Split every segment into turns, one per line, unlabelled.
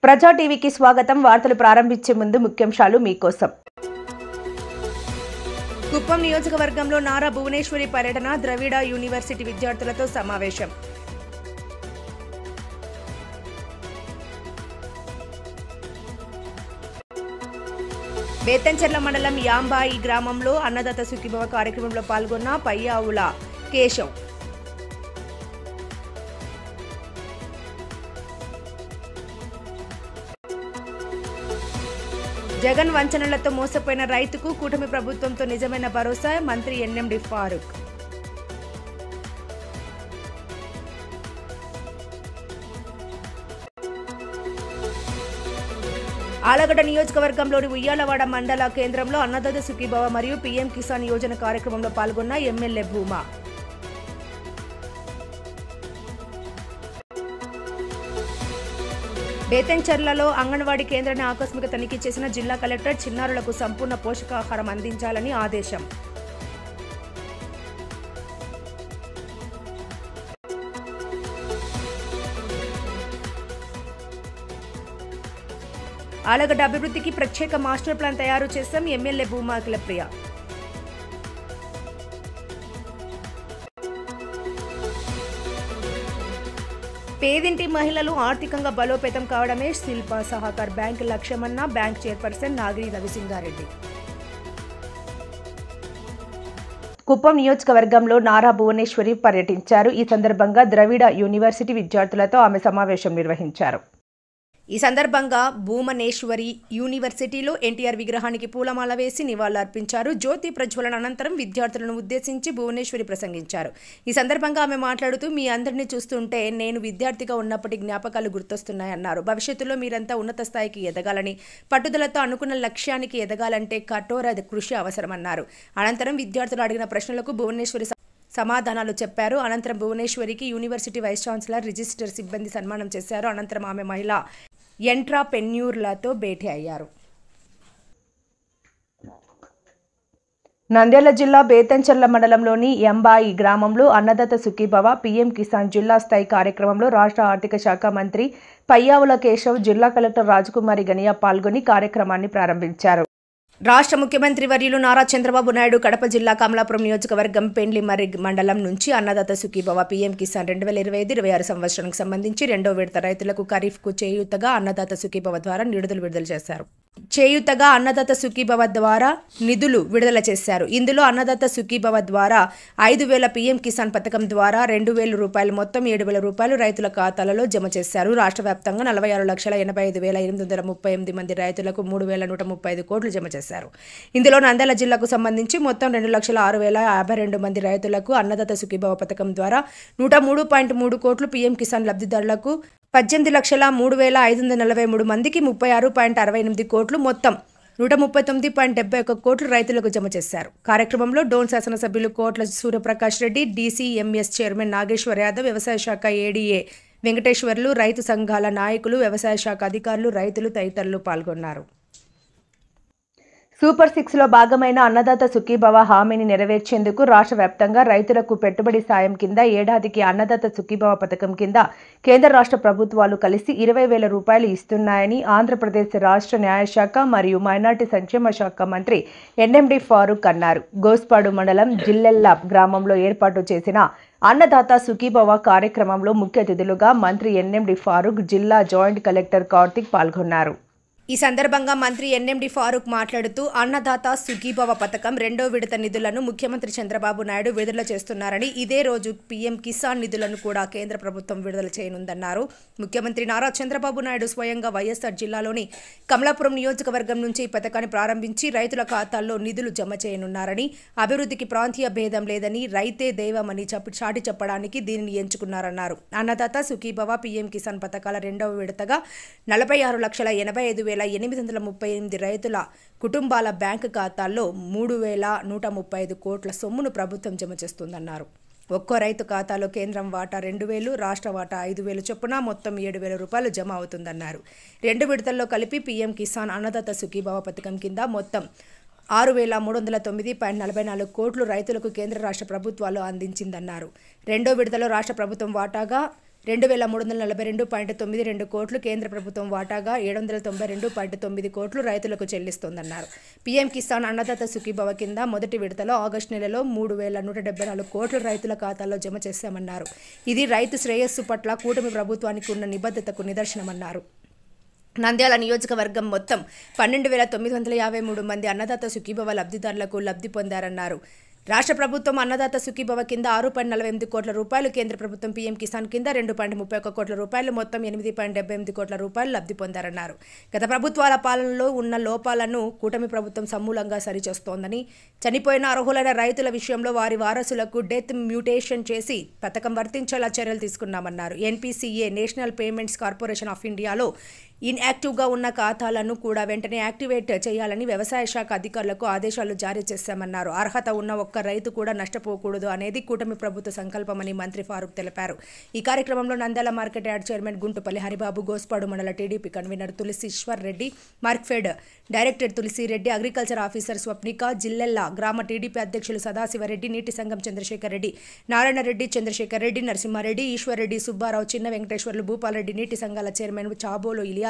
ప్రజా టీవీకి స్వాగతం. వార్తలు ప్రారంభించే ముందు ముఖ్యాంశాలు మీకోసం.
కుప్పం నియోజకవర్గంలో నారా భువనేశ్వరి పర్యటన, ద్రవిడ యూనివర్సిటీ విద్యార్థులతో సమావేశం. బేతంచెర్ల మండలం యాంబాయి గ్రామంలో అన్నదాత సుఖీభవ కార్యక్రమంలో పాల్గొన్న పయ్యావుల కేశవ్. జగన్ వంచనలతో మోసపోయిన రైతుకు కూటమి ప్రభుత్వంతో నిజమైన భరోసా, మంత్రి ఎన్ఎండి ఫారూక్. ఆలగడ్డ నియోజకవర్గంలోని ఉయ్యాలవాడ మండల కేంద్రంలో అన్నదాత సుఖీభవ మరియు పీఎం కిసాన్ యోజన కార్యక్రమంలో పాల్గొన్న ఎమ్మెల్యే భూమా. బేతంచెర్లలో అంగన్వాడీ కేంద్రాన్ని ఆకస్మిక తనిఖీ చేసిన జిల్లా కలెక్టర్, చిన్నారులకు సంపూర్ణ పోషకాహారం అందించాలని ఆదేశం. ఆలగడ్డ అభివృద్ధికి ప్రత్యేక మాస్టర్ ప్లాన్ తయారు చేశాం, ఎమ్మెల్యే భూమా అఖిలప్రియ. పేదింటి మహిళలు ఆర్థికంగా బలోపేతం కావడమే శిల్ప సహకార్ బ్యాంక్ లక్ష్యమన్న బ్యాంక్ చైర్పర్సన్ నాగిరి రవిసింగారెడ్డి.
కుప్పం నియోజకవర్గంలో నారా భువనేశ్వరి పర్యటించారు. ఈ సందర్భంగా ద్రవిడ యూనివర్సిటీ విద్యార్థులతో ఆమె సమావేశం నిర్వహించారు.
ఈ సందర్భంగా భువనేశ్వరి యూనివర్సిటీలో ఎన్టీఆర్ విగ్రహానికి పూలమాల వేసి నివాళులర్పించారు. జ్యోతి ప్రజ్వలన అనంతరం విద్యార్థులను ఉద్దేశించి భువనేశ్వరి ప్రసంగించారు. ఈ సందర్భంగా ఆమె మాట్లాడుతూ, మీ అందరినీ చూస్తుంటే నేను విద్యార్థిగా ఉన్నప్పటి జ్ఞాపకాలు గుర్తొస్తున్నాయన్నారు. భవిష్యత్తులో మీరంతా ఉన్నత స్థాయికి ఎదగాలని, పట్టుదలతో అనుకున్న లక్ష్యానికి ఎదగాలంటే కఠోర కృషి అవసరమన్నారు. అనంతరం విద్యార్థులు అడిగిన ప్రశ్నలకు భువనేశ్వరి సమాధానాలు చెప్పారు. అనంతరం భువనేశ్వరికి యూనివర్సిటీ వైస్ ఛాన్సలర్, రిజిస్టర్ సిబ్బంది సన్మానం చేశారు. అనంతరం ఆమె మహిళా ఎంట్రాప్రెన్యూర్లతో భేటీ అయ్యారు.
నంద్యాల జిల్లా బేతంచెర్ల మండలంలోని యాంబాయి గ్రామంలో అన్నదాత సుఖీభవ పీఎం కిసాన్ జిల్లా స్థాయి కార్యక్రమంలో రాష్ట్ర ఆర్థిక శాఖ మంత్రి పయ్యావుల కేశవ్, జిల్లా కలెక్టర్ రాజకుమారి గనియా పాల్గొని కార్యక్రమాన్ని ప్రారంభించారు.
రాష్ట్ర ముఖ్యమంత్రి వర్యులు నారా చంద్రబాబు నాయుడు కడప జిల్లా కమలాపురం నియోజకవర్గం పెండ్లిమర్రి మండలం నుంచి అన్నదాత సుఖీభవ పీఎం కిసాన్ 2025-26 సంవత్సరానికి సంబంధించి రెండో విడత రైతులకు ఖరీఫ్కు చేయూతగా అన్నదాత సుఖీభవ ద్వారా నిధులు విడుదల చేశారు. ఇందులో అన్నదాత సుఖీభవ ద్వారా 5,000 పీఎం కిసాన్ పథకం ద్వారా 2,000 రూపాయలు, మొత్తం 7,000 రూపాయలు రైతుల ఖాతాలలో జమ చేశారు. రాష్ట్ర వ్యాప్తంగా 46,85,838 మంది రైతులకు 3,135 కోట్లు జమ చేశారు. ఇందులో నంద్యాల జిల్లాకు సంబంధించి మొత్తం 2,06,052 మంది రైతులకు అన్నదాత సుఖీభవ పథకం ద్వారా 103.3 కోట్లు, పీఎం కిసాన్ లబ్ధిదారులకు 18,03,543 మందికి 36.68 కోట్లు, మొత్తం 139.71 కోట్లు రైతులకు జమ చేశారు. కార్యక్రమంలో డోన్ శాసనసభ్యులు కోట్ల సూర్యప్రకాష్ రెడ్డి, డీసీఎంఎస్ చైర్మన్ నాగేశ్వర్ యాదవ్, వ్యవసాయ శాఖ ఏడీఏ వెంకటేశ్వర్లు, రైతు సంఘాల నాయకులు, వ్యవసాయ శాఖ అధికారులు, రైతులు తదితరులు పాల్గొన్నారు.
సూపర్ 6లో భాగమైన అన్నదాత సుఖీభవ హామీని నెరవేర్చేందుకు రాష్ట్ర వ్యాప్తంగా రైతులకు పెట్టుబడి సాయం కింద ఏడాదికి అన్నదాత సుఖీభవ పథకం కింద కేంద్ర రాష్ట్ర ప్రభుత్వాలు కలిసి 20,000 రూపాయలు ఇస్తున్నాయని ఆంధ్రప్రదేశ్ రాష్ట్ర న్యాయశాఖ మరియు మైనార్టీ సంక్షేమ శాఖ మంత్రి ఎన్ఎండి ఫారూక్ అన్నారు. గోస్పాడు మండలం జిల్లెల్ల గ్రామంలో ఏర్పాటు చేసిన అన్నదాత సుఖీభవ కార్యక్రమంలో ముఖ్య అతిథులుగా మంత్రి ఎన్ఎండి ఫారూక్, జిల్లా జాయింట్ కలెక్టర్ కార్తిక్ పాల్గొన్నారు.
ఈ సందర్భంగా మంత్రి ఎన్ఎండి ఫారూక్ మాట్లాడుతూ, అన్నదాత సుఖీభవ పథకం రెండో విడత నిధులను ముఖ్యమంత్రి చంద్రబాబు నాయుడు విడుదల చేస్తున్నారని, ఇదే రోజు పీఎం కిసాన్ నిధులను కూడా కేంద్ర ప్రభుత్వం విడుదల చేయనుందన్నారు. ముఖ్యమంత్రి నారా చంద్రబాబు నాయుడు స్వయంగా వైఎస్ఆర్ జిల్లాలోని కమలాపురం నియోజకవర్గం నుంచి ఈ పథకాన్ని ప్రారంభించి రైతుల ఖాతాల్లో నిధులు జమ చేయనున్నారని, అభివృద్ధికి ప్రాంతీయ భేదం లేదని, రైతే దైవమని చాటి చెప్పడానికి దీనిని ఎంచుకున్నారన్నారు. అన్నదాత సుఖీభవ పీఎం కిసాన్ పథకాల రెండవ విడతగా 46,85,838 రైతుల కుటుంబాల బ్యాంకు ఖాతాల్లో 3,135 కోట్ల సొమ్మును ప్రభుత్వం జమ చేస్తుందన్నారు. ఒక్కో రైతు ఖాతాలో కేంద్రం వాటా 2,000, రాష్ట్ర వాటా 5,000 చొప్పున మొత్తం 7,000 రూపాయలు జమ అవుతుందన్నారు. 2 విడతల్లో కలిపి పీఎం కిసాన్ అన్నదాత సుఖీభవ పథకం కింద మొత్తం 6,309.44 కోట్లు రైతులకు కేంద్ర రాష్ట్ర ప్రభుత్వాలు అందించిందన్నారు. రెండో విడతలో రాష్ట్ర ప్రభుత్వం వాటాగా 2342.92 కోట్లు కేంద్ర ప్రభుత్వం వాటాగా 792.9 కోట్లు రైతులకు చెల్లిస్తోందన్నారు. పీఎం కిసాన్ అన్నదాత సుఖీభవ కింద మొదటి విడతలో ఆగస్టు నెలలో 3,174 కోట్లు రైతుల ఖాతాల్లో జమ చేశామన్నారు. ఇది రైతు శ్రేయస్సు పట్ల కూటమి ప్రభుత్వానికి ఉన్న నిబద్ధతకు నిదర్శనమన్నారు. నంద్యాల నియోజకవర్గం మొత్తం 12,953 మంది అన్నదాత సుఖీభవ లబ్ధిదారులకు లబ్ధి పొందారన్నారు. రాష్ట్ర ప్రభుత్వం అన్నదాత సుఖీభవ కింద 6.48 కోట్ల రూపాయలు, కేంద్ర ప్రభుత్వం పీఎం కిసాన్ కింద 2.31 కోట్ల రూపాయలు, మొత్తం 8.78 కోట్ల రూపాయలు లబ్ధి పొందారన్నారు. గత ప్రభుత్వాల పాలనలో ఉన్న లోపాలను కూటమి ప్రభుత్వం సమూలంగా సరిచేస్తోందని, చనిపోయిన అర్హులైన రైతుల విషయంలో వారి వారసులకు డెత్ మ్యూటేషన్ చేసి పథకం వర్తించేలా చర్యలు తీసుకున్నామన్నారు. ఎన్పీసీఏ నేషనల్ పేమెంట్స్ కార్పొరేషన్ ఆఫ్ ఇండియాలో ఇన్యాక్టివ్గా ఉన్న ఖాతాలను కూడా వెంటనే యాక్టివేట్ చేయాలని వ్యవసాయ శాఖ అధికారులకు ఆదేశాలు జారీ చేశామన్నారు. అర్హత ఉన్న ఒక్క రైతు కూడా నష్టపోకూడదు అనేది కూటమి ప్రభుత్వ సంకల్పమని మంత్రి ఫారూక్ తెలిపారు. ఈ కార్యక్రమంలో Nandyal market yard chairman Guntupalli Haribabu, Gospadu మండల TDP convener Tulasishwar Reddy, Markfed director Tulasireddy, agriculture officer Swapnika, Jillella గ్రామ టీడీపీ అధ్యక్షులు సదాశివరెడ్డి, నీటి సంఘం చంద్రశేఖర్ రెడ్డి, నారాయణ రెడ్డి, చంద్రశేఖర్ రెడ్డి, నరసింహారెడ్డి, ఈశ్వర్ రెడ్డి, సుబ్బారావు, చిన్న వెంకటేశ్వర్లు, భూపాల్ రెడ్డి, నీటి సంఘాల chairman Chabolu Iliyaz,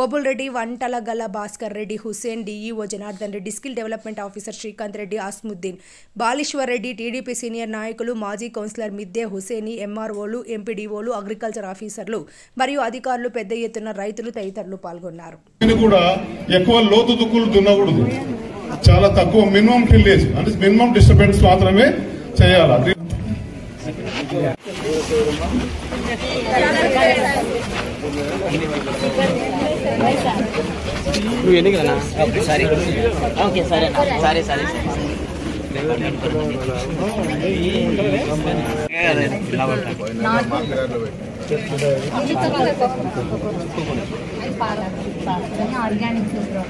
Obul Reddy, Vantalagala Bhaskar Reddy, Hussain, DEO Janardhan Reddy, skill development officer Srikanth Reddy, Asmuddin, Baleswar Reddy, TDP senior నాయకులు, మాజీ కౌన్సిలర్ మిద్దె హుసేని, ఎంఆర్ఓలు, ఎంపీడీఓలు, అగ్రికల్చర్ ఆఫీసర్లు మరియు అధికారులు పెద్ద ఎత్తున రైతులు తదితరులు పాల్గొన్నారు.
ఎక్కువ లోతు దుక్కులు దున్నకూడదు, చాలా తక్కువ మినిమం టిల్లేజ్ అంటే మినిమం డిస్టర్బెన్స్ మాత్రమే చేయాలి.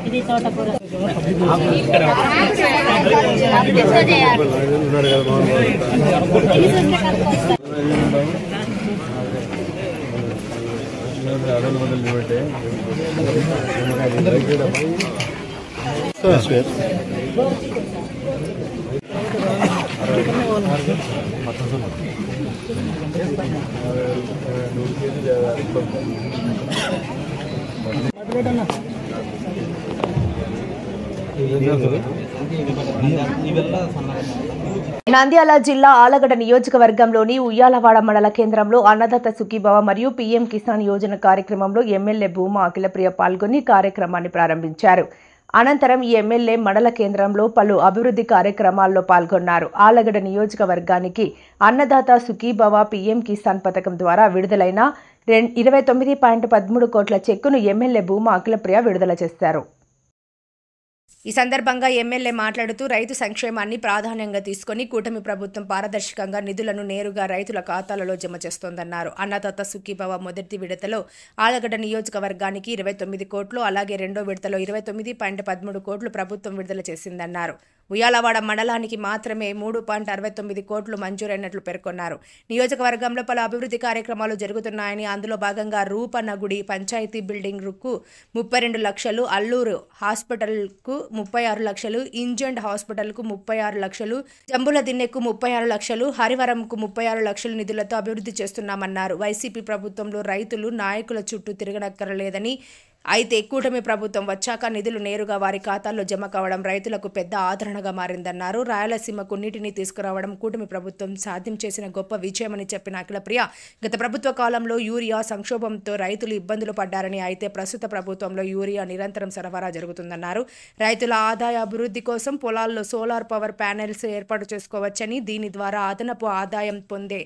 ఇది తోటకూర
నంద్యాల జిల్లా ఆలగడ్డ నియోజకవర్గంలోని ఉయ్యాలవాడ మండల కేంద్రంలో అన్నదాత సుఖీభవ మరియు పీఎం కిసాన్ యోజన కార్యక్రమంలో ఎమ్మెల్యే భూమా అఖిలప్రియ పాల్గొని కార్యక్రమాన్ని ప్రారంభించారు. అనంతరం ఈ ఎమ్మెల్యే మండల కేంద్రంలో పలు అభివృద్ధి కార్యక్రమాల్లో పాల్గొన్నారు. ఆలగడ్డ నియోజకవర్గానికి అన్నదాత సుఖీభవ పీఎం కిసాన్ పథకం ద్వారా విడుదలైన 29.13 కోట్ల చెక్కును ఎమ్మెల్యే భూమా అఖిలప్రియ విడుదల చేశారు.
ఈ సందర్భంగా ఎమ్మెల్యే మాట్లాడుతూ రైతు సంక్షేమాన్ని ప్రాధాన్యంగా తీసుకుని కూటమి ప్రభుత్వం పారదర్శకంగా నిధులను నేరుగా రైతుల ఖాతాలలో జమ చేస్తోందన్నారు. అన్నదాత సుఖీభవ మొదటి విడతలో ఆలగడ్డ నియోజకవర్గానికి 29 కోట్లు, అలాగే రెండో విడతలో 29.13 కోట్లు ప్రభుత్వం విడుదల చేసిందన్నారు. ఉయ్యాలవాడ మండలానికి మాత్రమే 3.69 కోట్లు మంజూరైనట్లు పేర్కొన్నారు. నియోజకవర్గంలో పలు అభివృద్ధి కార్యక్రమాలు జరుగుతున్నాయని, అందులో భాగంగా రూపనగుడి పంచాయతీ బిల్డింగ్కు 32 లక్షలు, అల్లూరు హాస్పిటల్కు 36 లక్షలు, ఇంజెంట్ హాస్పిటల్కు 36 లక్షలు, జంబుల దిన్నెకు 36 లక్షలు, హరివరంకు 36 లక్షలు నిధులతో అభివృద్ధి చేస్తున్నామన్నారు. వైసీపీ ప్రభుత్వంలో రైతులు నాయకుల చుట్టూ తిరగనక్కరలేదని, అయితే కూటమి ప్రభుత్వం వచ్చాక నిధులు నేరుగా వారి ఖాతాల్లో జమ కావడం రైతులకు పెద్ద ఆదరణగా మారిందన్నారు. రాయలసీమకు నీటిని తీసుకురావడం కూటమి ప్రభుత్వం సాధ్యం చేసిన గొప్ప విజయమని చెప్పిన అఖిలప్రియ, గత ప్రభుత్వ కాలంలో యూరియా సంక్షోభంతో రైతులు ఇబ్బందులు పడ్డారని, అయితే ప్రస్తుత ప్రభుత్వంలో యూరియా నిరంతరం సరఫరా జరుగుతుందన్నారు. రైతుల ఆదాయ అభివృద్ధి కోసం పొలాల్లో సోలార్ పవర్ ప్యానెల్స్ ఏర్పాటు చేసుకోవచ్చని, దీని ద్వారా అదనపు ఆదాయం పొందే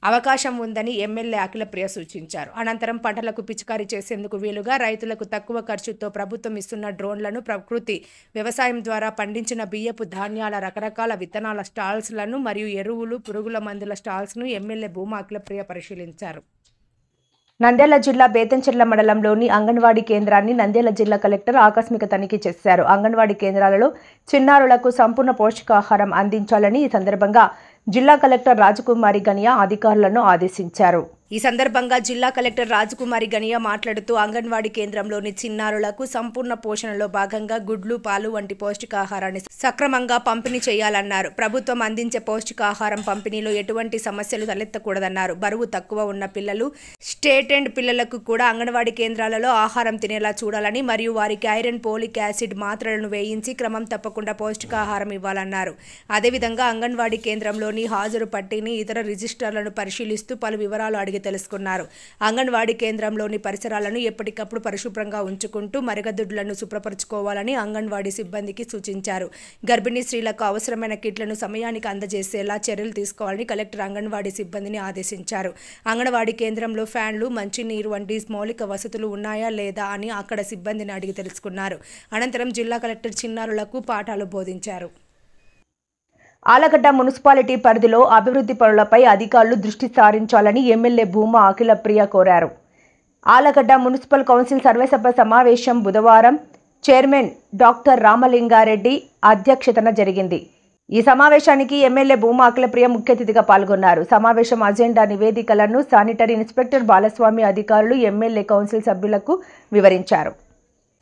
అవకాశం ఉందని ఎమ్మెల్యే అఖిలప్రియ సూచించారు. అనంతరం పంటలకు పిచికారీ చేసేందుకు వీలుగా రైతులకు తక్కువ ఖర్చుతో ప్రభుత్వం ఇస్తున్న డ్రోన్లను, ప్రకృతి వ్యవసాయం ద్వారా పండించిన బియ్యపు ధాన్యాల రకరకాల విత్తనాల స్టాల్స్లను మరియు ఎరువులు, పురుగుల మందుల స్టాల్స్ను ఎమ్మెల్యే భూమా అఖిలప్రియ పరిశీలించారు.
నంద్యాల జిల్లా బేతంచెర్ల మండలంలోని అంగన్వాడీ కేంద్రాన్ని నంద్యాల జిల్లా కలెక్టర్ ఆకస్మిక తనిఖీ చేశారు. అంగన్వాడీ కేంద్రాలలో చిన్నారులకు సంపూర్ణ పౌష్టికాహారం అందించాలని ఈ సందర్భంగా జిల్లా కలెక్టర్ రాజకుమారి గనియా అధికారులను ఆదేశించారు.
ఈ సందర్భంగా జిల్లా కలెక్టర్ రాజకుమారి గనియా మాట్లాడుతూ అంగన్వాడీ కేంద్రంలోని చిన్నారులకు సంపూర్ణ పోషణలో భాగంగా గుడ్లు, పాలు వంటి పౌష్టికాహారాన్ని సక్రమంగా పంపిణీ చేయాలన్నారు. ప్రభుత్వం అందించే పౌష్టికాహారం పంపిణీలో ఎటువంటి సమస్యలు తలెత్తకూడదన్నారు. బరువు తక్కువ ఉన్న పిల్లలు, స్టేట్ అండ్ పిల్లలకు కూడా అంగన్వాడీ కేంద్రాలలో ఆహారం తినేలా చూడాలని మరియు వారికి ఐరన్, పోలిక్ యాసిడ్ మాత్రలను వేయించి క్రమం తప్పకుండా పౌష్టికాహారం ఇవ్వాలన్నారు. అదేవిధంగా అంగన్వాడీ కేంద్రంలోని హాజరు పట్టీని, ఇతర రిజిస్టర్లను పరిశీలిస్తూ పలు వివరాలు అడిగి తెలుసుకున్నారు. అంగన్వాడీ కేంద్రంలోని పరిసరాలను ఎప్పటికప్పుడు పరిశుభ్రంగా ఉంచుకుంటూ మరగదుడ్లను శుభ్రపరచుకోవాలని అంగన్వాడీ సిబ్బందికి సూచించారు. గర్భిణీ స్త్రీలకు అవసరమైన కిట్లను సమయానికి అందజేసేలా చర్యలు తీసుకోవాలని కలెక్టర్ అంగన్వాడీ సిబ్బందిని ఆదేశించారు. అంగన్వాడీ కేంద్రంలో ఫ్యాన్లు, మంచినీరు వంటి మౌలిక వసతులు ఉన్నాయా లేదా అని అక్కడ సిబ్బందిని అడిగి తెలుసుకున్నారు. అనంతరం జిల్లా కలెక్టర్ చిన్నారులకు పాఠాలు బోధించారు.
ఆలగడ్డ మున్సిపాలిటీ పరిధిలో అభివృద్ధి పనులపై అధికారులు దృష్టి సారించాలని ఎమ్మెల్యే భూమా అఖిలప్రియ కోరారు. ఆలగడ్డ మున్సిపల్ కౌన్సిల్ సర్వసభ్య సమావేశం బుధవారం చైర్మన్ డాక్టర్ రామలింగారెడ్డి అధ్యక్షతన జరిగింది. ఈ సమావేశానికి ఎమ్మెల్యే భూమా అఖిలప్రియ ముఖ్య అతిథిగా పాల్గొన్నారు. సమావేశం అజెండా నివేదికలను శానిటరీ ఇన్స్పెక్టర్ బాలస్వామి అధికారులు ఎమ్మెల్యే కౌన్సిల్ సభ్యులకు వివరించారు.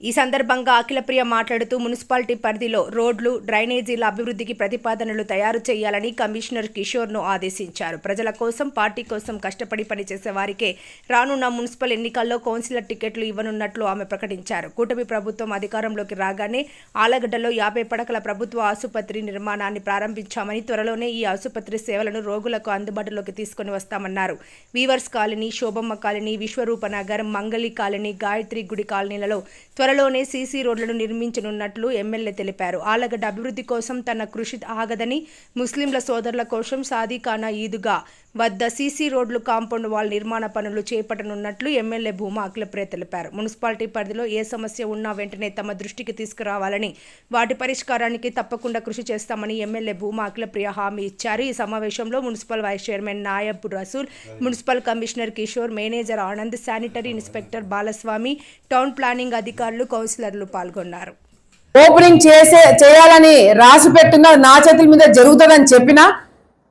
ఈ సందర్భంగా అఖిలప్రియ మాట్లాడుతూ మున్సిపాలిటీ పరిధిలో రోడ్లు, డ్రైనేజీల అభివృద్ధికి ప్రతిపాదనలు తయారు చేయాలని కమిషనర్ కిషోర్ను ఆదేశించారు. ప్రజల కోసం, పార్టీ కోసం కష్టపడి పనిచేసే వారికే రానున్న మున్సిపల్ ఎన్నికల్లో కౌన్సిలర్ టికెట్లు ఇవ్వనున్నట్లు ఆమె ప్రకటించారు. కూటమి ప్రభుత్వం అధికారంలోకి రాగానే ఆలగడ్డలో 50 పడకల ప్రభుత్వ ఆసుపత్రి నిర్మాణాన్ని ప్రారంభించామని, త్వరలోనే ఈ ఆసుపత్రి సేవలను రోగులకు అందుబాటులోకి తీసుకుని వస్తామన్నారు. వీవర్స్ కాలనీ, శోభమ్మ కాలనీ, విశ్వరూప నగర్, మంగళి కాలనీ, గాయత్రి గుడి కాలనీలలో త్వరలోనే సీసీ రోడ్లను నిర్మించనున్నట్లు ఎమ్మెల్యే తెలిపారు. ఆలగడ్డ అభివృద్ధి కోసం తన కృషి ఆగదని, ముస్లింల సోదరుల కోసం సాదిఖానా ఈదుగా వద్ద సీసీ రోడ్లు, కాంపౌండ్ వాల్ నిర్మాణ పనులు చేపట్టనున్నట్లు ఎమ్మెల్యే భూమా అఖిలప్రియ తెలిపారు. మున్సిపాలిటీ పరిధిలో ఏ సమస్య ఉన్నా వెంటనే తమ దృష్టికి తీసుకురావాలని, వాటి పరిష్కారానికి తప్పకుండా కృషి చేస్తామని ఎమ్మెల్యే భూమా అఖిలప్రియ హామీ ఇచ్చారు. ఈ సమావేశంలో municipal vice chairman Nayab Rasool, municipal commissioner Kishore, manager Anand, sanitary inspector Balaswamy, town planning అధికారులు, కౌన్సిలర్లు పాల్గొన్నారు.
ఓపెనింగ్ చేయాలని రాసి పెట్టున్నా నా చేతుల మీద జరుగుతుందని చెప్పినా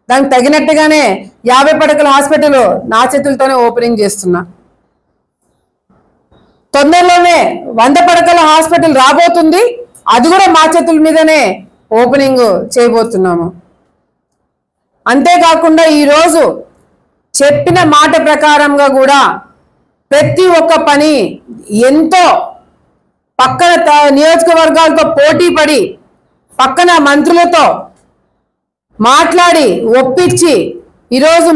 దానికి తగినట్టుగానే 50 పడకల హాస్పిటల్ నా చేతులతోనే ఓపెనింగ్ చేస్తున్నా. తొందరలోనే 100 పడకల హాస్పిటల్ రాబోతుంది, అది కూడా మా చేతుల మీదనే ఓపెనింగ్ చేయబోతున్నాము. అంతేకాకుండా ఈరోజు చెప్పిన మాట ప్రకారంగా కూడా ప్రతి ఒక్క పని ఎంతో పక్కన నియోజకవర్గాలతో పోటీ పడి పక్కన మంత్రులతో మాట్లాడి ఒప్పించి ఈరోజు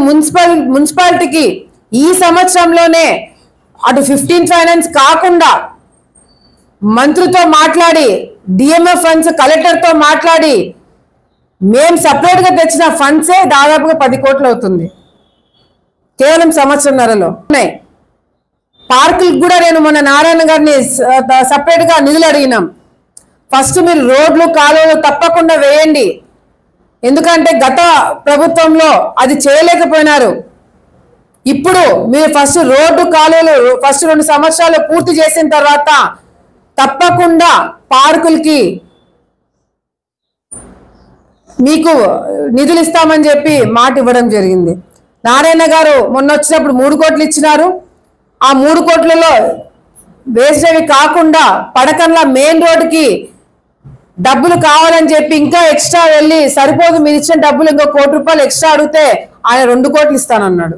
మున్సిపాలిటీకి ఈ సంవత్సరంలోనే అటు 15 ఫైనాన్స్ కాకుండా మంత్రితో మాట్లాడి, డిఎంఎఫ్ ఫండ్స్ కలెక్టర్తో మాట్లాడి మేము సపరేట్గా తెచ్చిన ఫండ్సే దాదాపుగా 10 కోట్లు అవుతుంది కేవలం సంవత్సరంన్నరలో. పార్కులకు కూడా నేను మొన్న నారాయణ గారిని సపరేట్గా నిధులు అడిగినాం. ఫస్ట్ మీరు రోడ్లు, కాలువలు తప్పకుండా వేయండి, ఎందుకంటే గత ప్రభుత్వంలో అది చేయలేకపోయినారు. ఇప్పుడు మీరు ఫస్ట్ రోడ్డు, కాలువలు ఫస్ట్ 2 సంవత్సరాలు పూర్తి చేసిన తర్వాత తప్పకుండా పార్కులకి మీకు నిధులు ఇస్తామని చెప్పి మాట ఇవ్వడం జరిగింది. నారాయణ గారు మొన్న వచ్చినప్పుడు 3 కోట్లు ఇచ్చినారు. ఆ 3 కోట్లలో వేసేవి కాకుండా పడకన్ల మెయిన్ రోడ్డుకి డబ్బులు కావాలని చెప్పి ఇంకా ఎక్స్ట్రా వెళ్ళి సరిపోదు, మీరు ఇచ్చిన డబ్బులు ఇంకో 1 కోటి రూపాయలు ఎక్స్ట్రా అడిగితే ఆయన 2 కోట్లు ఇస్తానన్నాడు.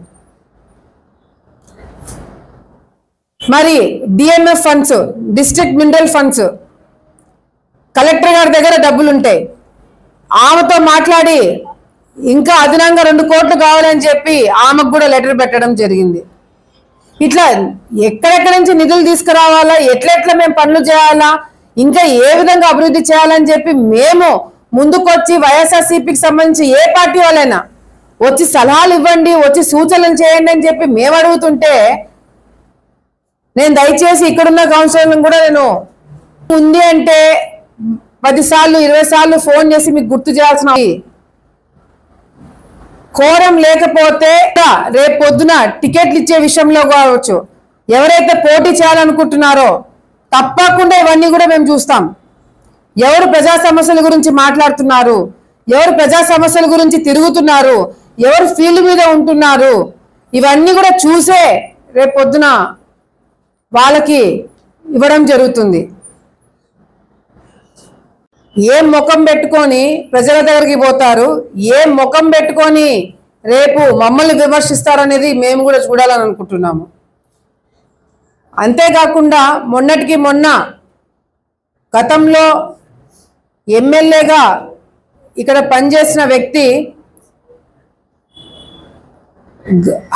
మరి DMF funds, district mineral funds collector గారి దగ్గర డబ్బులు ఉంటాయి, ఆమెతో మాట్లాడి ఇంకా అదనంగా 2 కోట్లు కావాలని చెప్పి ఆమెకు కూడా లెటర్ పెట్టడం జరిగింది. ఇట్లా ఎక్కడెక్కడి నుంచి నిధులు తీసుకురావాలా, ఎట్లెట్లా మేము పనులు చేయాలా, ఇంకా ఏ విధంగా అభివృద్ధి చేయాలని చెప్పి మేము ముందుకొచ్చి వైఎస్ఆర్సీపీకి సంబంధించి ఏ పార్టీ వాళ్ళైనా వచ్చి సలహాలు ఇవ్వండి, వచ్చి సూచనలు చేయండి అని చెప్పి మేము అడుగుతుంటే, నేను దయచేసి ఇక్కడున్న కౌన్సిలర్లను కూడా నేను ఉంది అంటే 10 సార్లు 20 సార్లు ఫోన్ చేసి మీకు గుర్తు చేయాల్సిన కోరం లేకపోతే రేపు పొద్దున టికెట్లు ఇచ్చే విషయంలో కావచ్చు, ఎవరైతే పోటీ చేయాలనుకుంటున్నారో తప్పకుండా ఇవన్నీ కూడా మేము చూస్తాం. ఎవరు ప్రజా సమస్యల గురించి మాట్లాడుతున్నారు, ఎవరు ప్రజా సమస్యల గురించి తిరుగుతున్నారు, ఎవరు ఫీల్డ్ మీద ఉంటున్నారు, ఇవన్నీ కూడా చూసే రేపు పొద్దున వాళ్ళకి ఇవ్వడం జరుగుతుంది. ఏం ముఖం పెట్టుకొని ప్రజల దగ్గరికి పోతారు, ఏం ముఖం పెట్టుకొని రేపు మమ్మల్ని విమర్శిస్తారు అనేది మేము కూడా చూడాలని అనుకుంటున్నాము. అంతేకాకుండా మొన్నటికి మొన్న గతంలో ఎమ్మెల్యేగా ఇక్కడ పనిచేసిన వ్యక్తి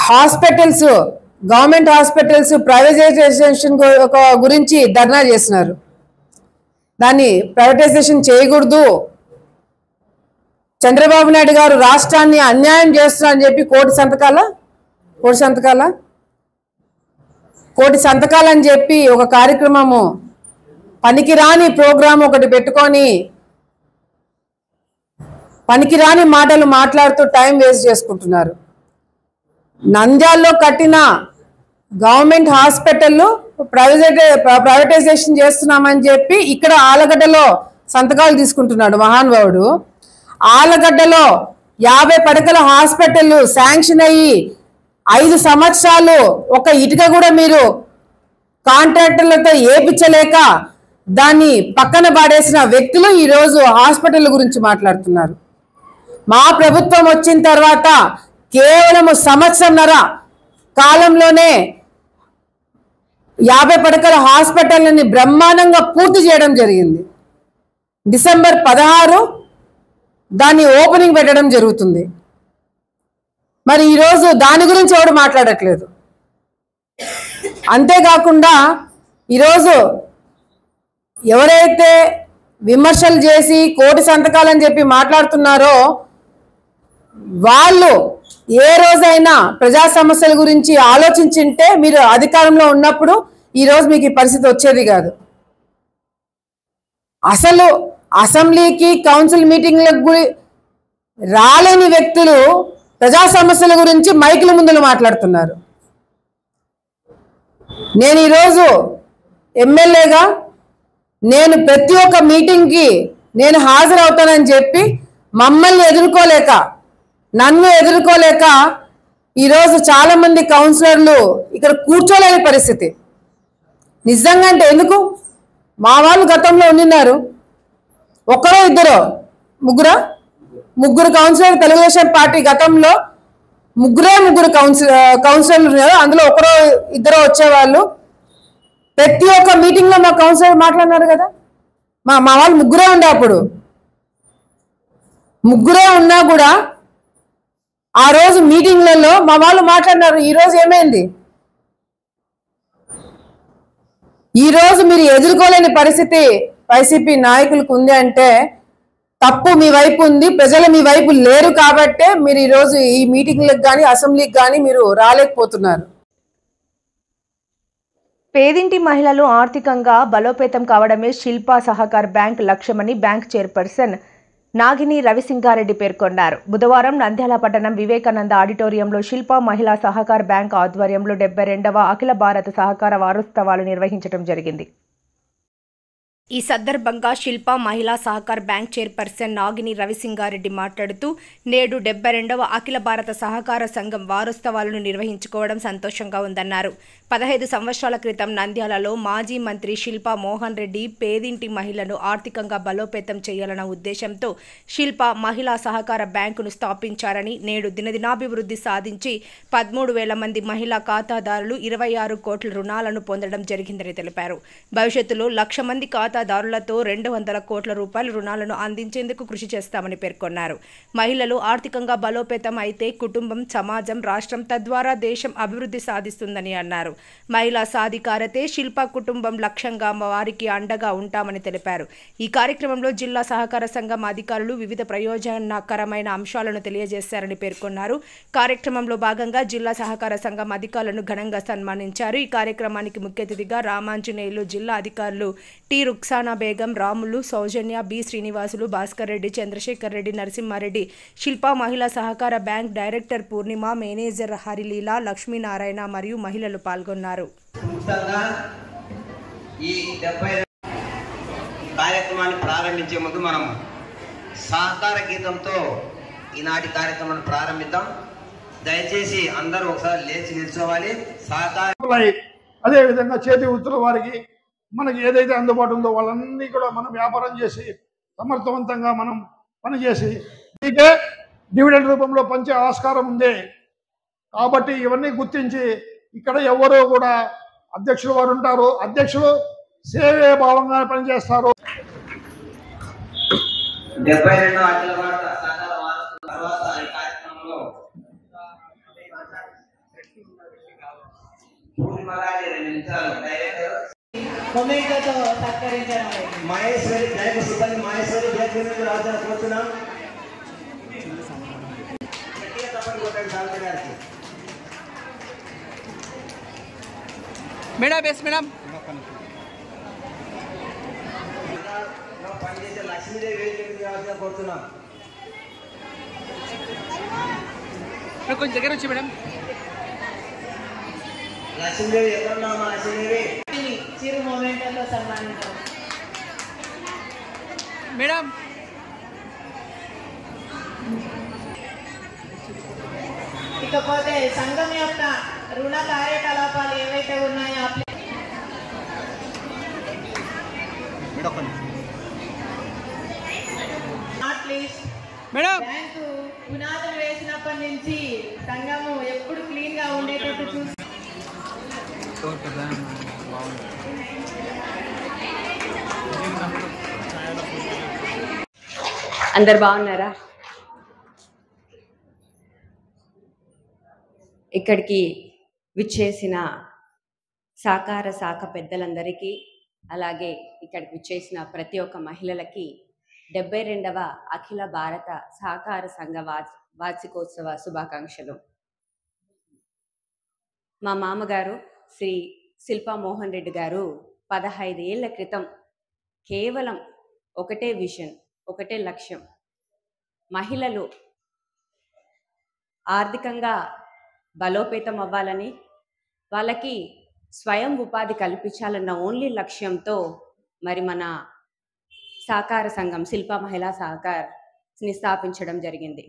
హాస్పిటల్స్, గవర్నమెంట్ హాస్పిటల్స్ ప్రైవేటైజేషన్ గురించి ధర్నా చేస్తున్నారు. దాన్ని ప్రైవేటైజేషన్ చేయకూడదు, చంద్రబాబు నాయుడు గారు రాష్ట్రాన్ని అన్యాయం చేస్తున్నారని చెప్పి కోటి సంతకాలని చెప్పి ఒక కార్యక్రమము, పనికిరాని ప్రోగ్రాం ఒకటి పెట్టుకొని పనికిరాని మాటలు మాట్లాడుతూ టైం వేస్ట్ చేసుకుంటున్నారు. నంద్యాలలో కట్టిన గవర్నమెంట్ హాస్పిటల్ ప్రైవేటైజేషన్ చేస్తున్నామని చెప్పి ఇక్కడ ఆలగడ్డలో సంతకాలు తీసుకుంటున్నాడు మహానుభావుడు. ఆలగడ్డలో 50 పడకల హాస్పిటల్ శాంక్షన్ అయ్యి 5 సంవత్సరాలు ఒక ఇటుక కూడా మీరు కాంట్రాక్టర్లతో ఏపించలేక దాన్ని పక్కన పాడేసిన వ్యక్తులు ఈరోజు హాస్పిటల్ గురించి మాట్లాడుతున్నారు. మా ప్రభుత్వం వచ్చిన తర్వాత కేవలం సంవత్సరంన్నర కాలంలోనే 50 పడకల హాస్పిటల్ని బ్రహ్మాండంగా పూర్తి చేయడం జరిగింది. డిసెంబర్ 16 దాన్ని ఓపెనింగ్ పెట్టడం జరుగుతుంది. మరి ఈరోజు దాని గురించి ఎవరు మాట్లాడట్లేదు. అంతేకాకుండా ఈరోజు ఎవరైతే విమర్శలు చేసి కోటి సంతకాలని చెప్పి మాట్లాడుతున్నారో వాళ్ళు ఏ రోజైనా ప్రజా సమస్యల గురించి ఆలోచించింటే మీరు అధికారంలో ఉన్నప్పుడు ఈరోజు మీకు ఈ పరిస్థితి వచ్చేది కాదు. అసలు అసెంబ్లీకి కౌన్సిల్ మీటింగ్లకు రాలేని వ్యక్తులు ప్రజా సమస్యల గురించి మైకుల ముందు మాట్లాడుతున్నారు. నేను ఈరోజు ఎమ్మెల్యేగా నేను ప్రతి ఒక్క మీటింగ్కి నేను హాజరవుతానని చెప్పి మమ్మల్ని ఎదుర్కోలేక, నన్ను ఎదుర్కోలేక ఈరోజు చాలా మంది కౌన్సిలర్లు ఇక్కడ కూర్చోలేని పరిస్థితి. నిజంగా అంటే ఎందుకు? మా వాళ్ళు గతంలో ఉన్నారు, ఒకరో ఇద్దరో ముగ్గురు కౌన్సిలర్ తెలుగుదేశం పార్టీ గతంలో ముగ్గురు కౌన్సిలర్లు ఉన్నారు. అందులో ఒకరో ఇద్దరో వచ్చేవాళ్ళు. ప్రతి ఒక్క మీటింగ్లో మా కౌన్సిలర్ మాట్లాడినారు కదా. మా వాళ్ళు ముగ్గురే ఉండే, అప్పుడు ముగ్గురే ఉన్నా కూడా ఆ రోజు మీటింగ్లలో మా వాళ్ళు మాట్లాడినారు. ఈరోజు ఏమైంది? ఈరోజు మీరు ఎదుర్కోలేని పరిస్థితి వైసీపీ నాయకులకు ఉంది అంటే తప్పు మీ వైపు ఉంది, ప్రజలు మీ వైపు లేరు కాబట్టే మీరు ఈరోజు ఈ మీటింగ్లకు కానీ అసెంబ్లీకి కానీ మీరు రాలేకపోతున్నారు.
పేదింటి మహిళలు ఆర్థికంగా బలోపేతం కావడమే శిల్పా సహకార్ బ్యాంక్ లక్ష్యమని బ్యాంక్ చైర్పర్సన్ నాగిని రవిసింగారెడ్డి పేర్కొన్నారు. బుధవారం నంద్యాల పట్టణం వివేకానంద ఆడిటోరియంలో శిల్పా మహిళా సహకార్ బ్యాంక్ ఆధ్వర్యంలో 72వ అఖిల భారత సహకార వారోత్సవాలు నిర్వహించడం జరిగింది.
ఈ సందర్భంగా శిల్పా మహిళా సహకార్ బ్యాంక్ చైర్పర్సన్ నాగిని రవిసింగారెడ్డి మాట్లాడుతూ నేడు 72వ అఖిల భారత సహకార సంఘం వారోత్సవాలను నిర్వహించుకోవడం సంతోషంగా ఉందన్నారు. 15 సంవత్సరాల క్రితం నంద్యాలలో మాజీ మంత్రి శిల్పా మోహన్ రెడ్డి పేదింటి మహిళలను ఆర్థికంగా బలోపేతం చేయాలన్న ఉద్దేశంతో శిల్పా మహిళా సహకార బ్యాంకును స్థాపించారని, నేడు దినదినాభివృద్ధి సాధించి 13,000 మంది మహిళా ఖాతాదారులు 26 కోట్ల రుణాలను పొందడం జరిగిందని తెలిపారు. భవిష్యత్తులో 1,00,000 మంది ఖాతాదారులతో 200 కోట్ల రూపాయల రుణాలను అందించేందుకు కృషి చేస్తామని పేర్కొన్నారు. మహిళలు ఆర్థికంగా బలోపేతం అయితే కుటుంబం, సమాజం, రాష్ట్రం తద్వారా దేశం అభివృద్ధి సాధిస్తుందని అన్నారు. మహిళా సాధికారతే శిల్పా కుటుంబం లక్ష్యంగా వారికి అండగా ఉంటామని తెలిపారు. ఈ కార్యక్రమంలో జిల్లా సహకార సంఘం అధికారులు వివిధ ప్రయోజనకరమైన అంశాలను తెలియజేశారని పేర్కొన్నారు. కార్యక్రమంలో భాగంగా జిల్లా సహకార సంఘం అధికారులను ఘనంగా సన్మానించారు. ఈ కార్యక్రమానికి ముఖ్య అతిథిగా రామాంజనేయులు, జిల్లా అధికారులు టి రుక్సానా బేగం, రాములు, సౌజన్య, బి శ్రీనివాసులు, భాస్కర్ రెడ్డి, చంద్రశేఖర్ రెడ్డి, నరసింహారెడ్డి, శిల్పా మహిళా సహకార బ్యాంక్ డైరెక్టర్ పూర్ణిమ, మేనేజర్ హరిలీల, లక్ష్మీనారాయణ మరియు మహిళలు పాల్గొన్నారు.
ఈ 70 కార్యక్రమాన్ని ప్రారంభించే ముందు మనం సహకార గీతంతో ఈనాటి కార్యక్రమాన్ని ప్రారంభిద్దాం. దయచేసి అందరూ ఒకసారి లేచి నిల్చోవాలి.
అదే విధంగా చేతి వృత్తుల వారికి మనకి ఏదైతే అందుబాటు ఉందో వాళ్ళన్నీ కూడా మనం వ్యాపారం చేసి సమర్థవంతంగా మనం పనిచేసి మీకే డివిడెండ్ రూపంలో పంచే ఆస్కారం ఉంది. కాబట్టి ఇవన్నీ గుర్తించి ఇక్కడ ఎవరో కూడా అధ్యక్షులు వారు ఉంటారు. అధ్యక్షులు సేవే భావంగా పనిచేస్తారు.
72వ అఖిల భారత సహకార వారోత్సవం తర్వాత ఈ కార్యక్రమంలో పూర్ణిమగారి 2 నిమిషాలు డైరెక్టర్
మొమెంటోతో సత్కరించడం
మహేశ్వరి దైవ సిబ్బంది మహేశ్వరి జయకృష్ణ రాజా కోరుతున్నాం.
మేడం ఎస్ మేడం
పనిచేసే లక్ష్మీదేవి వేదిక రాజా కోరుతున్నాం.
కొంచెం దగ్గర వచ్చి మేడం
లక్ష్మీదేవి ఎక్కడున్నా మా లక్ష్మీదేవి
చిరు మొమెంటోతో సన్మానించడం.
మేడం
ఇకపోతే సంఘం యొక్క రుణ కార్యకలాపాలు ఏవైతే ఉన్నాయో
మేడం
బ్యాంకు పునాదులు వేసినప్పటి నుంచి సంఘము ఎప్పుడు క్లీన్ గా ఉండేటట్టు చూసి
అందరు బాగున్నారా? ఇక్కడికి విచ్చేసిన సహకార శాఖ పెద్దలందరికీ, అలాగే ఇక్కడికి విచ్చేసిన ప్రతి ఒక్క మహిళలకి 72వ అఖిల భారత సహకార సంఘ వార్షికోత్సవ శుభాకాంక్షలు. మా మామగారు శ్రీ శిల్పా మోహన్ రెడ్డి గారు 15 ఏళ్ల క్రితం కేవలం ఒకటే విజన్, ఒకటే లక్ష్యం, మహిళలు ఆర్థికంగా బలోపేతం అవ్వాలని, వాళ్ళకి స్వయం ఉపాధి కల్పించాలన్న ఓన్లీ లక్ష్యంతో మరి మన సహకార సంఘం శిల్పా మహిళా సహకార్ని స్థాపించడం జరిగింది.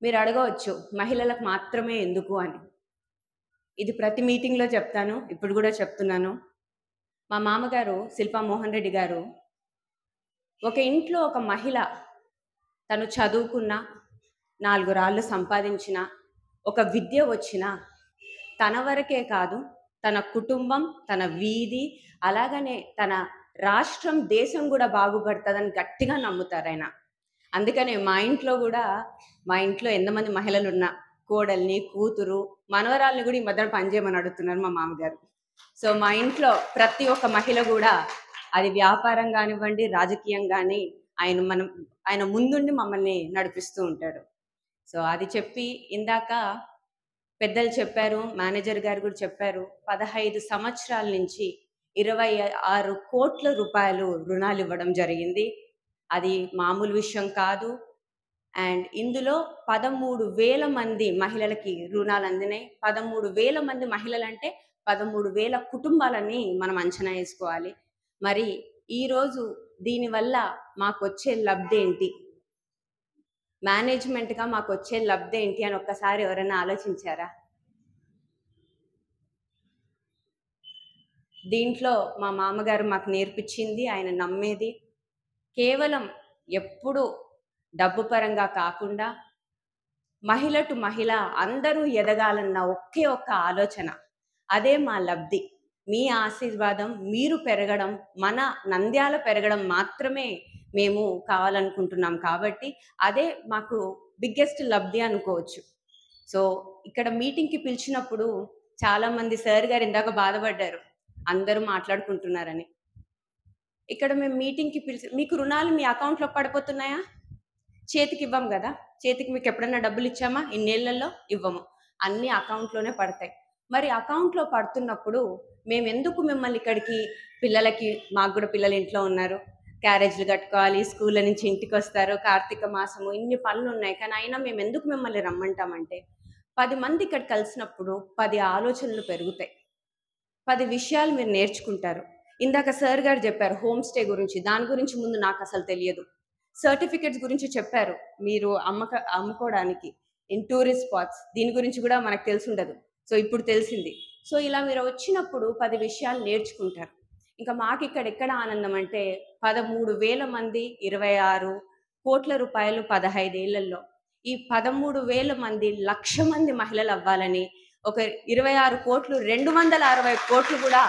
మీరు అడగవచ్చు మహిళలకు మాత్రమే ఎందుకు అని. ఇది ప్రతి మీటింగ్లో చెప్తాను, ఇప్పుడు కూడా చెప్తున్నాను. మా మామగారు శిల్పా మోహన్ రెడ్డి గారు ఒక ఇంట్లో ఒక మహిళ తను చదువుకున్న, 4 రాళ్ళు సంపాదించిన, ఒక విద్య వచ్చిన, తన వరకే కాదు తన కుటుంబం, తన వీధి, అలాగనే తన రాష్ట్రం, దేశం కూడా బాగుపడుతుందని గట్టిగా నమ్ముతారు ఆయన. అందుకనే మా ఇంట్లో ఎంతమంది మహిళలు ఉన్నా కోడల్ని, కూతురు, మనవరాల్ని కూడా ఈ మధ్యన పనిచేయమని అడుగుతున్నారు మా మామగారు. సో మా ఇంట్లో ప్రతి ఒక్క మహిళ కూడా అది వ్యాపారం కానివ్వండి, రాజకీయం కానీ ఆయన ముందుండి మమ్మల్ని నడిపిస్తూ ఉంటాడు. సో అది చెప్పి ఇందాక పెద్దలు చెప్పారు, మేనేజర్ గారు కూడా చెప్పారు, 15 సంవత్సరాల నుంచి 26 కోట్ల రూపాయలు రుణాలు ఇవ్వడం జరిగింది. అది మామూలు విషయం కాదు. అండ్ ఇందులో 13,000 మంది మహిళలకి రుణాలు అందినాయి. 13,000 మంది మహిళలంటే 13,000 కుటుంబాలని మనం అంచనా వేసుకోవాలి. మరి ఈరోజు దీనివల్ల మాకు వచ్చే లబ్ధి ఏంటి, మేనేజ్మెంట్గా మాకు వచ్చే లబ్ధి ఏంటి అని ఒక్కసారి ఎవరైనా ఆలోచించారా? దీంట్లో మా మామగారు మాకు నేర్పించింది, ఆయన నమ్మేది కేవలం ఎప్పుడు డబ్బు పరంగా కాకుండా మహిళ టు మహిళ అందరూ ఎదగాలన్న ఒకే ఒక్క ఆలోచన. అదే మా లబ్ధి. మీ ఆశీర్వాదం, మీరు పెరగడం, మన నంద్యాల పెరగడం మాత్రమే మేము కావాలనుకుంటున్నాం. కాబట్టి అదే మాకు బిగ్గెస్ట్ లబ్ధి అనుకోవచ్చు. సో ఇక్కడ మీటింగ్కి పిలిచినప్పుడు చాలామంది సార్ గారు ఇందాక బాధపడ్డారు, అందరూ మాట్లాడుకుంటున్నారని. ఇక్కడ మేము మీటింగ్కి మీకు రుణాలు మీ అకౌంట్లో పడిపోతున్నాయా? చేతికి ఇవ్వం కదా, చేతికి మీకు ఎప్పుడైనా డబ్బులు ఇచ్చామా? ఇన్నేళ్లలో ఇవ్వము, అన్నీ అకౌంట్లోనే పడతాయి. మరి అకౌంట్లో పడుతున్నప్పుడు మేము ఎందుకు మిమ్మల్ని ఇక్కడికి, పిల్లలకి, మాకు కూడా పిల్లలు ఇంట్లో ఉన్నారు, క్యారేజ్లు కట్టుకోవాలి, స్కూళ్ళ నుంచి ఇంటికి వస్తారు, కార్తీక మాసము, ఇన్ని పనులు ఉన్నాయి. కానీ అయినా మేము ఎందుకు మిమ్మల్ని రమ్మంటామంటే 10 మంది ఇక్కడ కలిసినప్పుడు 10 ఆలోచనలు పెరుగుతాయి, 10 విషయాలు మీరు నేర్చుకుంటారు. ఇందాక సార్ గారు చెప్పారు హోమ్ స్టే గురించి, దాని గురించి ముందు నాకు అసలు తెలియదు. సర్టిఫికెట్స్ గురించి చెప్పారు, మీరు అమ్ముకోవడానికి ఇన్ టూరిస్ట్ స్పాట్స్. దీని గురించి కూడా మనకు తెలిసి ఉండదు, సో ఇప్పుడు తెలిసింది. సో ఇలా మీరు వచ్చినప్పుడు 10 విషయాలు నేర్చుకుంటారు. ఇంకా మాకు ఎక్కడ ఆనందం అంటే 13,000 మంది 26 కోట్ల రూపాయలు 15 ఏళ్లలో, ఈ 13,000 మంది 1,00,000 మంది మహిళలు అవ్వాలని, ఒక 26 కోట్లు 260 కోట్లు కూడా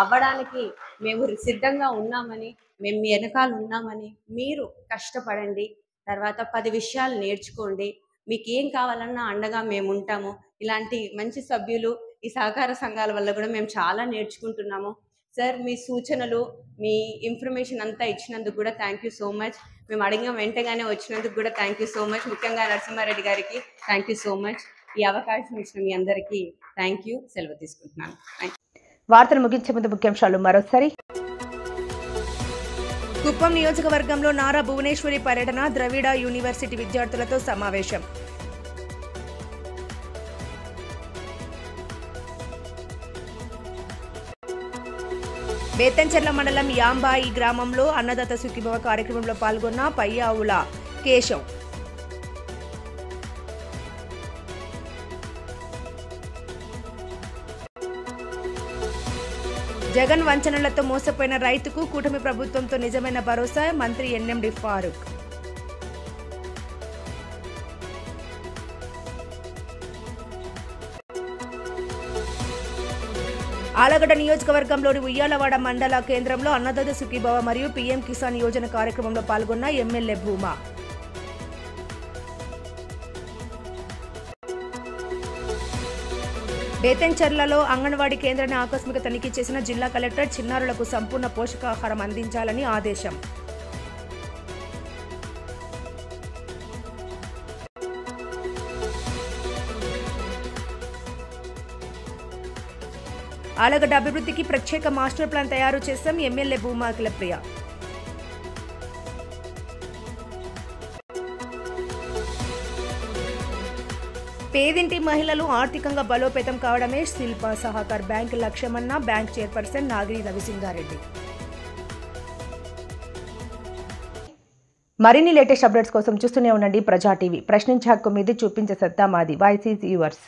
అవ్వడానికి మేము సిద్ధంగా ఉన్నామని, మేము మీ వెనకాల ఉన్నామని. మీరు కష్టపడండి, తర్వాత 10 విషయాలు నేర్చుకోండి, మీకు ఏం కావాలన్నా అండగా మేము ఉంటాము. ఇలాంటి మంచి సభ్యులు ఈ సహకార సంఘాల వల్ల కూడా మేము చాలా నేర్చుకుంటున్నాము. సార్, మీ సూచనలు, మీ ఇన్ఫర్మేషన్ అంతా ఇచ్చినందుకు కూడా థ్యాంక్ యూ సో మచ్. మేము అడిగిన వెంటనే వచ్చినందుకు కూడా థ్యాంక్ యూ సో మచ్. ముఖ్యంగా నరసింహారెడ్డి గారికి థ్యాంక్ యూ సో మచ్. ఈ అవకాశం ఇచ్చిన మీ అందరికీ థ్యాంక్ యూ. సెలవు తీసుకుంటున్నాను.
వార్తలు ముగించే ముందు ముఖ్యాంశాలు మరోసారి.
కుప్పం నియోజకవర్గంలో నారా భువనేశ్వరి పర్యటన, ద్రవిడ యూనివర్సిటీ విద్యార్థులతో సమావేశం. బేతంచెర్ల మండలం యాంబాయి గ్రామంలో అన్నదాత సుఖీభవ కార్యక్రమంలో పాల్గొన్న పయ్యావుల కేశవ్. జగన్ వంచనలతో మోసపోయిన రైతుకు కూటమి ప్రభుత్వంతో నిజమైన భరోసా, మంత్రి ఎన్ఎండి ఫారూక్. ఆలగడ్డ నియోజకవర్గంలోని ఉయ్యాలవాడ మండల కేంద్రంలో అన్నదాత సుఖీభవ మరియు పీఎం కిసాన్ యోజన కార్యక్రమంలో పాల్గొన్న ఎమ్మెల్యే భూమా. బేతంచెర్లలో అంగన్వాడీ కేంద్రాన్ని ఆకస్మిక తనిఖీ చేసిన జిల్లా కలెక్టర్, చిన్నారులకు సంపూర్ణ పోషకాహారం అందించాలని ఆదేశం. ఆలగడ్డ అభివృద్ధికి ప్రత్యేక మాస్టర్ ప్లాన్ తయారు చేశాం, ఎమ్మెల్యే భూమా అఖిలప్రియ. పేదింటి మహిళలు ఆర్థికంగా బలోపేతం కావడమే శిల్ప సహకార్ బ్యాంక్ లక్ష్యమన్న బ్యాంక్ చైర్పర్సన్ నాగిరి రవిసింగారెడ్డి.
మరిన్ని లేటెస్ట్ అప్డేట్స్ కోసం చూస్తూనే ఉండండి ప్రజా టీవీ. ప్రశ్నించే హక్కు మీది, చూపించే సత్తా మాది. Voice is yours.